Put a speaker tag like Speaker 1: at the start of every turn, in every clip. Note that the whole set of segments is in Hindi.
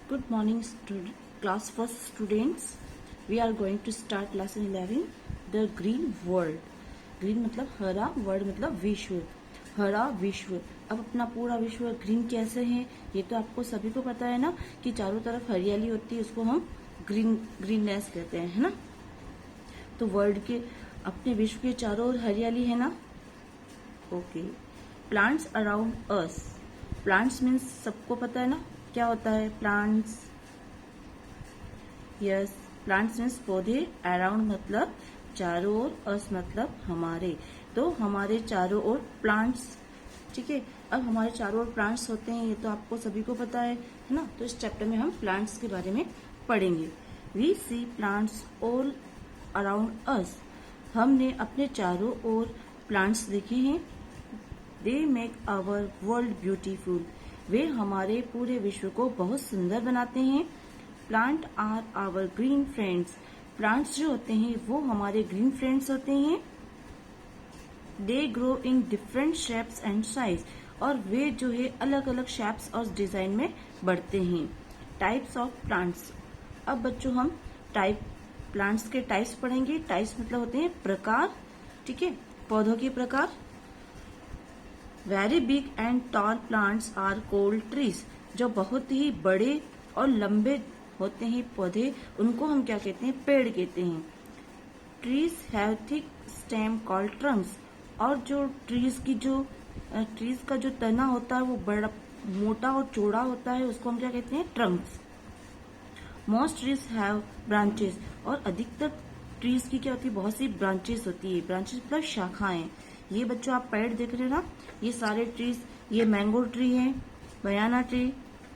Speaker 1: Good morning, class first students. We are going to start lesson 11, the green world. Green मतलब हरा, वर्ल्ड मतलब विश्व, हरा विश्व। अब अपना पूरा विश्व ग्रीन कैसे है ये तो आपको सभी को पता है ना, कि चारों तरफ हरियाली होती है, उसको हम ग्रीननेस कहते हैं, है ना। तो वर्ल्ड के अपने विश्व के चारों ओर हरियाली है ना। Okay. Plants around us. Plants means सबको पता है ना क्या होता है प्लांट्स। यस, प्लांट्स मीन्स पौधे, अराउंड मतलब चारों ओर, अस मतलब हमारे। तो हमारे चारों ओर प्लांट्स, ठीक है। अब हमारे चारों ओर प्लांट्स होते हैं, ये तो आपको सभी को पता है ना। तो इस चैप्टर में हम प्लांट्स के बारे में पढ़ेंगे। We see plants all around us. हमने अपने चारों ओर प्लांट्स देखे हैं। They make our world beautiful. वे हमारे पूरे विश्व को बहुत सुंदर बनाते हैं। Plant are our green friends. Plants जो होते हैं वो हमारे ग्रीन फ्रेंड्स होते हैं। They grow in different shapes and size. और वे जो है अलग अलग शेप्स और डिजाइन में बढ़ते हैं। Types of plants. अब बच्चों हम प्लांट्स के टाइप्स पढ़ेंगे। टाइप्स मतलब होते हैं प्रकार, ठीक है, पौधों के प्रकार। Very big and tall plants are called trees. जो बहुत ही बड़े और लंबे होते हैं पौधे, उनको हम क्या कहते हैं, पेड़ कहते हैं। Trees have thick stem called Trunks. और जो ट्रीज का जो तना होता है वो बड़ा मोटा और चौड़ा होता है, उसको हम क्या कहते हैं, Trunks. Most trees have branches. और अधिकतर ट्रीज की क्या होती है, बहुत सी ब्रांचेस होती है। ब्रांचेस मतलब शाखाएं। ये बच्चों आप पेड़ देख रहे हैं ना, ये सारे ट्रीज, ये मैंगो ट्री है, बनाना ट्री,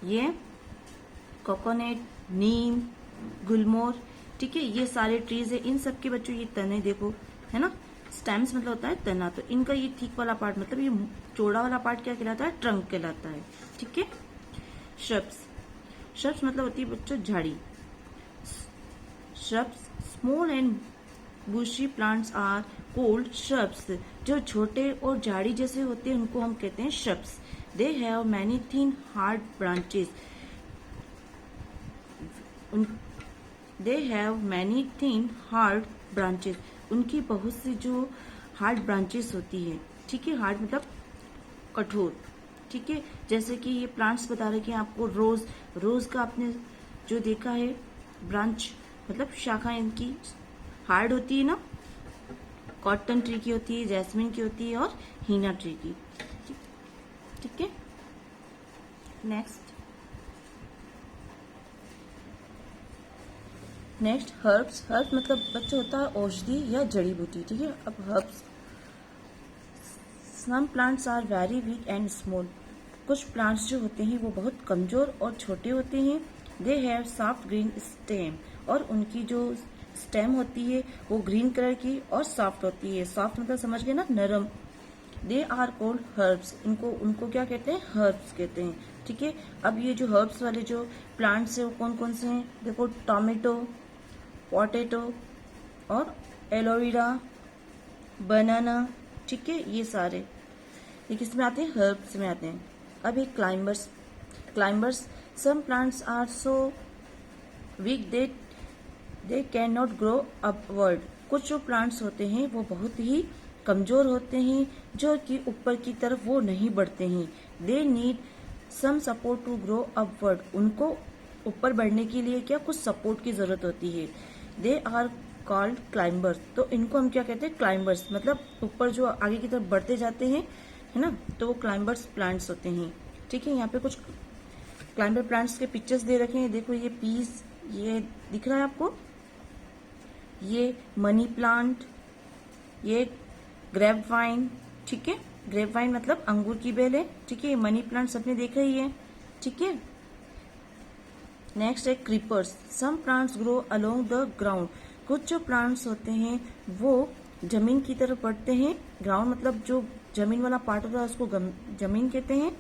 Speaker 1: ये कोकोनट, नीम, गुलमोर, ठीक है, ये सारे ट्रीज है। इन सब के बच्चों ये तने देखो, है ना। स्टेम्स मतलब होता है तना। तो इनका ये थिक वाला पार्ट मतलब ये चौड़ा वाला पार्ट क्या कहलाता है, ट्रंक कहलाता है, ठीक है। श्रब्स। श्रब्स मतलब होती है बच्चों झाड़ी। Shrubs small and bushy plants are called shrubs. जो छोटे और झाड़ी जैसे होते हैं उनको हम कहते हैं shrubs. They have many thin hard branches. They have many thin hard branches. उनकी बहुत सी जो हार्ड ब्रांचेस होती है, ठीक है। हार्ड मतलब कठोर, ठीक है। जैसे कि ये प्लांट्स बता रहे कि आपको रोज का आपने जो देखा है ब्रांच मतलब शाखा इनकी हार्ड होती है ना। कॉटन ट्री की होती है, जैस्मिन की होती है और हीना ट्री की, ठीक है। Next herbs. हर्ब्स मतलब बच्चों होता है औषधि या जड़ी बूटी, ठीक है। अब herbs, some plants are very weak and small. कुछ प्लांट्स जो होते हैं वो बहुत कमजोर और छोटे होते हैं। They have soft green stem. और उनकी जो स्टेम होती है वो ग्रीन कलर की और सॉफ्ट होती है। सॉफ्ट मतलब समझ गए ना, नरम। They are called herbs. उनको क्या कहते हैं, हर्ब्स कहते हैं, ठीक है। अब ये जो हर्ब्स वाले जो प्लांट्स है वो कौन कौन से हैं, देखो, टोमेटो, पोटैटो और एलोवेरा, बनाना, ठीक है। ये सारे ये किस में आते हैं, हर्ब्स में आते हैं। अब एक climbers. Climbers, some plants are so weak they can not grow upward. कुछ जो प्लांट्स होते हैं वो बहुत ही कमजोर होते हैं, जो कि ऊपर की तरफ वो नहीं बढ़ते हैं। They need some support to grow upward. उनको ऊपर बढ़ने के लिए क्या कुछ सपोर्ट की जरूरत होती है। They are called climbers. तो इनको हम क्या कहते हैं, क्लाइंबर्स। मतलब ऊपर जो आगे की तरफ बढ़ते जाते हैं, है ना, तो वो क्लाइंबर्स प्लांट्स होते हैं, ठीक है। यहाँ पे कुछ क्लाइंबर प्लांट्स के पिक्चर्स दे रखे हैं। देखो ये पीस, ये दिख रहा है आपको, ये मनी प्लांट, ये ग्रेप वाइन, ठीक है। ग्रेप वाइन मतलब अंगूर की बेल है, ठीक है। मनी प्लांट सबने देखा ही है, ठीक है। नेक्स्ट है creepers. Some plants grow along the ground. कुछ जो प्लांट्स होते हैं वो जमीन की तरफ बढ़ते हैं। ग्राउंड मतलब जो जमीन वाला पार्ट होता है उसको जमीन कहते हैं।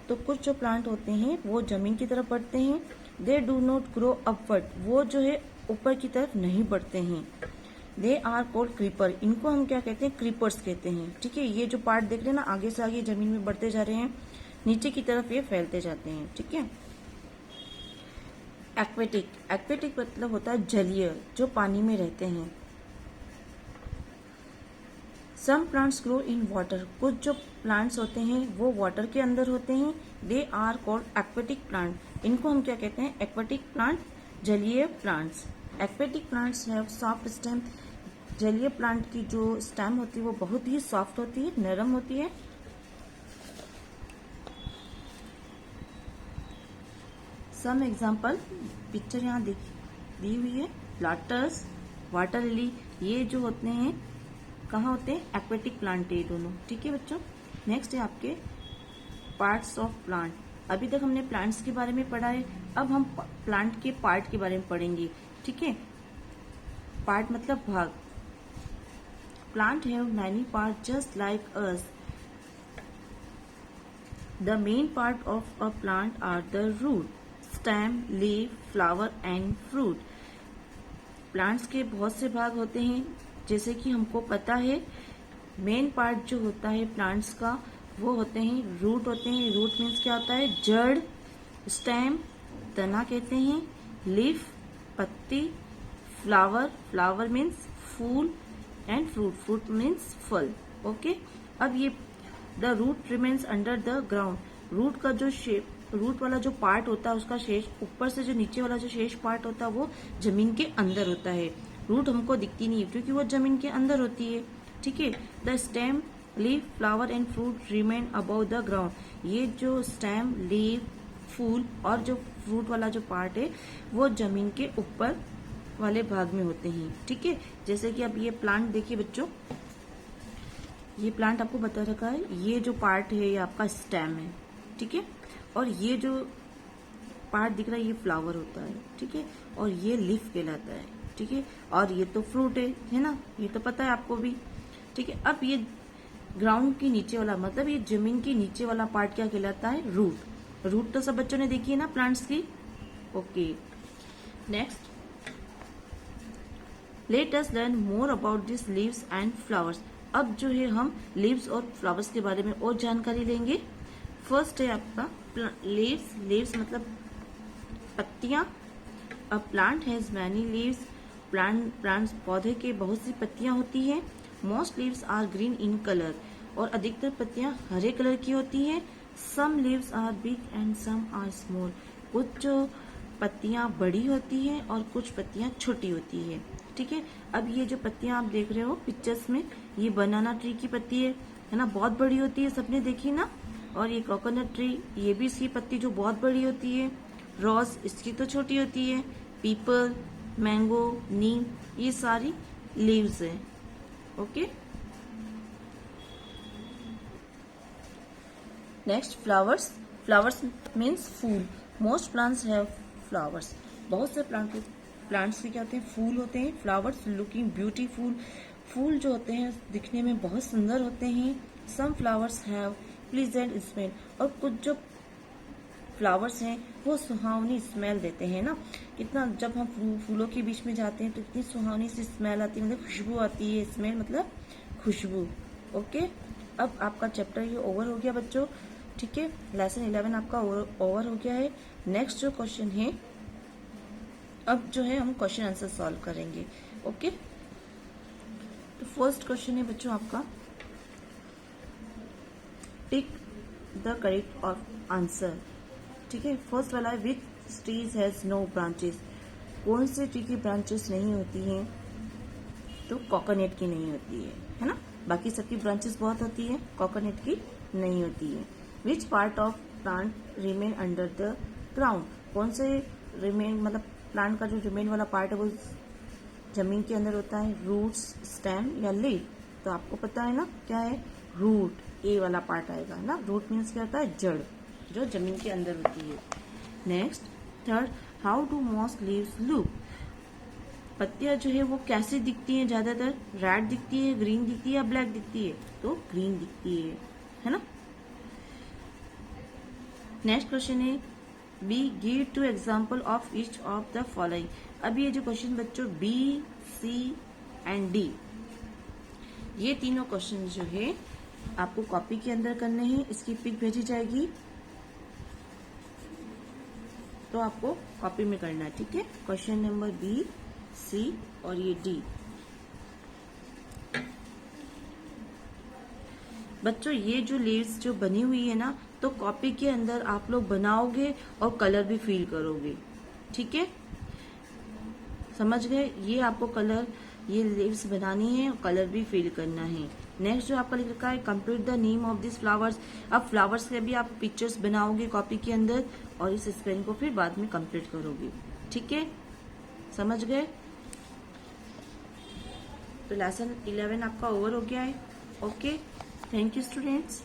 Speaker 1: तो कुछ जो प्लांट होते हैं वो जमीन की तरफ बढ़ते हैं। They do not grow upward. वो जो है ऊपर की तरफ नहीं बढ़ते हैं। They are called creeper. इनको हम क्या कहते हैं, क्रीपर्स कहते हैं, ठीक है। ये जो पार्ट देख रहे हैं ना, आगे से आगे जमीन में बढ़ते जा रहे हैं, नीचे की तरफ ये फैलते जाते हैं, ठीक है। एक्वेटिक। एक्वेटिक मतलब होता है जलीय, जो पानी में रहते हैं। Some plants grow in water. कुछ जो प्लांट्स होते हैं वो वाटर के अंदर होते हैं। They are called aquatic plant. इनको हम क्या कहते हैं? एक्वेटिक प्लांट, जलीय plants. Aquatic plants have soft stem. जलीय प्लांट की जो स्टेम होती है वो बहुत ही सॉफ्ट होती है, नरम होती है। सम एग्जाम्पल, पिक्चर यहाँ दी हुई है। प्लांटर्स, वाटर लिली, ये जो होते हैं कहाँ होते हैं? एक्वेटिक प्लांट है ये दोनों। ठीक है बच्चों। नेक्स्ट है आपके पार्ट्स ऑफ प्लांट। अभी तक हमने प्लांट्स के बारे में पढ़ा है, अब हम प्लांट के पार्ट के बारे में पढ़ेंगे। ठीक है, पार्ट मतलब भाग। Plant have many part just like us. The main part of a plant are the root, stem, leaf, flower and fruit. Plants के बहुत से भाग होते हैं, जैसे कि हमको पता है मेन पार्ट जो होता है प्लांट्स का वो होते हैं रूट होते हैं। रूट मीन्स क्या होता है? जड़। स्टेम, तना कहते हैं। लीफ, पत्ती। फ्लावर, फ्लावर मीन्स फूल। एंड फ्रूट, फ्रूट मीन्स फल। ओके, अब ये the root remains under the ground. Root का जो रूट वाला जो पार्ट होता है उसका शेष, ऊपर से जो नीचे वाला जो शेष पार्ट होता है वो जमीन के अंदर होता है। रूट हमको दिखती नहीं है क्योंकि वो जमीन के अंदर होती है। ठीक है, the stem, leaf, flower and fruit remain above the ground. ये जो स्टेम, लीफ, फूल और जो फ्रूट वाला जो पार्ट है वो जमीन के ऊपर वाले भाग में होते हैं। ठीक है, जैसे कि अब ये प्लांट देखिए बच्चों, ये प्लांट आपको बता रखा है, ये जो पार्ट है ये आपका स्टेम है। ठीक है, और ये जो पार्ट दिख रहा है ये फ्लावर होता है। ठीक है, और ये लीफ कहलाता है। ठीक है, और ये तो फ्रूट है ना, ये तो पता है आपको भी। ठीक है, अब ये ग्राउंड के नीचे वाला मतलब ये जमीन के नीचे वाला पार्ट क्या कहलाता है? रूट। रूट तो सब बच्चों ने देखी है ना प्लांट्स की। Okay, next let us learn more about this leaves and flowers. अब जो है हम लीव्स और फ्लावर्स के बारे में और जानकारी लेंगे। फर्स्ट है आपका लीव्स। लीव्स मतलब पत्तियां। A plant has many leaves. Plants, पौधे के बहुत सी पत्तियां होती हैं। Most leaves are green in colour. और अधिकतर पत्तियां हरे कलर की होती हैं। Some leaves are big and some are small. कुछ पत्तियां बड़ी होती हैं और कुछ पत्तियां छोटी होती है। ठीक है, अब ये जो पत्तियां आप देख रहे हो पिक्चर्स में, ये बनाना ट्री की पत्ती है ना, बहुत बड़ी होती है, सबने देखी ना। और ये कोकोनट ट्री, ये भी इसकी पत्ती जो बहुत बड़ी होती है। रोज, इसकी तो छोटी होती है। पीपल, मैंगो, नीम, ये सारी लीव्स है। Okay, next flowers. Flowers means फूल। Most plants have flowers. बहुत से प्लांट्स के क्या होते हैं? फूल होते हैं। Flowers looking beautiful. फूल जो होते हैं दिखने में बहुत सुंदर होते हैं। Some flowers have pleasant smell. और कुछ जो फ्लावर्स हैं वो सुहावनी स्मेल देते हैं ना। कितना, जब हम फूलों के बीच में जाते हैं तो कितनी सुहावनी सी स्मेल आती है, मतलब खुशबू आती है। स्मेल मतलब खुशबू। ओके, अब आपका चैप्टर ये ओवर हो गया बच्चों। ठीक है, लेसन 11 आपका ओवर हो गया है। नेक्स्ट जो क्वेश्चन है, अब जो है हम क्वेश्चन आंसर सॉल्व करेंगे। ओके, तो फर्स्ट क्वेश्चन है बच्चों आपका, टिक द करेक्ट और आंसर। ठीक है, फर्स्ट वाला है विच ट्रीज हैज नो ब्रांचेस। कौन से ट्री की ब्रांचेस नहीं होती हैं? तो कोकोनट की नहीं होती है ना। बाकी सबकी ब्रांचेस बहुत होती है, कोकोनट की नहीं होती है। Which part of plant remain under the ground. कौन से रिमेन मतलब प्लांट का जो रिमेन वाला पार्ट है वो जमीन के अंदर होता है? रूट्स, स्टेम या लीफ। तो आपको पता है ना क्या है? रूट, ए वाला पार्ट आएगा ना। रूट मीन्स क्या होता है? जड़, जो जमीन के अंदर होती है। Next, third, how do most leaves look. पत्तियां जो है वो कैसे दिखती हैं? ज्यादातर रेड दिखती है, ग्रीन दिखती है या ब्लैक दिखती है? तो ग्रीन दिखती है ना। नेक्स्ट क्वेश्चन है B, give two example of each of the following. अब ये जो क्वेश्चन बच्चों बी, सी एंड डी, ये तीनों क्वेश्चन जो है आपको कॉपी के अंदर करने हैं। इसकी पिक भेजी जाएगी। तो आपको कॉपी में करना है, ठीक है। क्वेश्चन नंबर बी, सी और ये डी। बच्चों ये जो लीव्स जो बनी हुई है ना, तो कॉपी के अंदर आप लोग बनाओगे और कलर भी फील करोगे, ठीक है। समझ गए? ये आपको कलर, ये लीव्स बनानी है और कलर भी फिल करना है। नेक्स्ट जो आपका लिख रखा है, complete the name of this flowers. अब फ्लावर्स के भी आप पिक्चर्स बनाओगे कॉपी के अंदर और इस स्पेन को फिर बाद में कंप्लीट करोगे, ठीक है। समझ गए? तो लेसन 11 आपका ओवर हो गया है। Okay, thank you students.